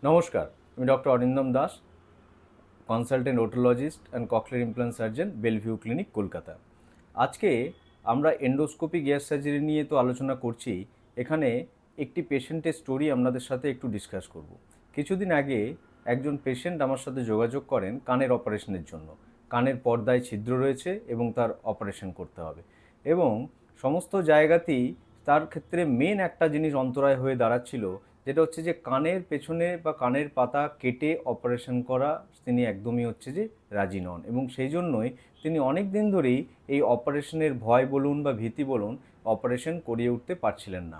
নমস্কার, আমি doctor Arindam Das, consultant otologist and cochlear implant surgeon, Belle Vue clinic, Kolkata. আজকে আমরা এন্ডোস্কোপিক এয়ার সার্জারি নিয়ে তো আলোচনা করছি। এখানে একটি পেশেন্টের স্টোরি আপনাদের সাথে একটু ডিসকাস করব। কিছুদিন আগে একজন পেশেন্ট আমার সাথে যোগাযোগ করেন কানের অপারেশনের জন্য। কানের পর্দায় ছিদ্র রয়েছে এবং তার অপারেশন করতে হবে, এবং সমস্ত জায়গাতেই তার ক্ষেত্রে মেন একটা জিনিস অন্তরায় হয়ে দাঁড়াচ্ছিল, যেটা হচ্ছে যে কানের পেছনে বা কানের পাতা কেটে অপারেশন করা তিনি একদমই হচ্ছে যে রাজি নন, এবং সেই জন্যই তিনি অনেক দিন ধরেই এই অপারেশনের ভয় বলুন বা ভীতি বলুন, অপারেশন করিয়ে উঠতে পারছিলেন না।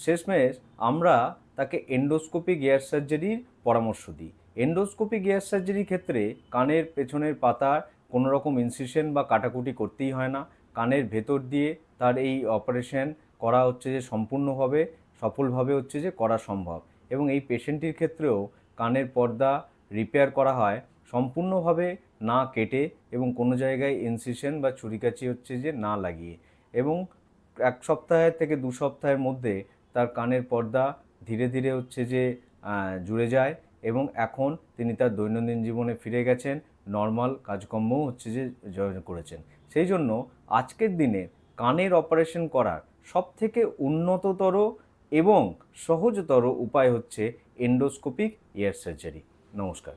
শেষমেশ আমরা তাকে এন্ডোস্কোপিক এয়ার সার্জারির পরামর্শ দিই। এন্ডোস্কোপিক এয়ার সার্জারির ক্ষেত্রে কানের পেছনের পাতার কোনো রকম ইনসিশন বা কাটাকুটি করতেই হয় না। কানের ভেতর দিয়ে তার এই অপারেশন করা হচ্ছে যে সম্পূর্ণভাবে সফলভাবে হচ্ছে যে করা সম্ভব, এবং এই পেশেন্টটির ক্ষেত্রেও কানের পর্দা রিপেয়ার করা হয় সম্পূর্ণভাবে না কেটে, এবং কোনো জায়গায় ইনসিশন বা ছুরিকাচি হচ্ছে যে না লাগিয়ে, এবং 1 সপ্তাহ থেকে 2 সপ্তাহের মধ্যে তার কানের পর্দা ধীরে ধীরে হচ্ছে যে জুড়ে যায়, এবং এখন তিনি তার দৈনন্দিন জীবনে ফিরে গেছেন, নর্মাল কাজকর্মও হচ্ছে যে জয়েন করেছেন। সেই জন্য আজকের দিনে কানের অপারেশন করার সবথেকে উন্নততর এবং সহজতর উপায় হচ্ছে এন্ডোস্কোপিক এয়ার সার্জারি। নমস্কার।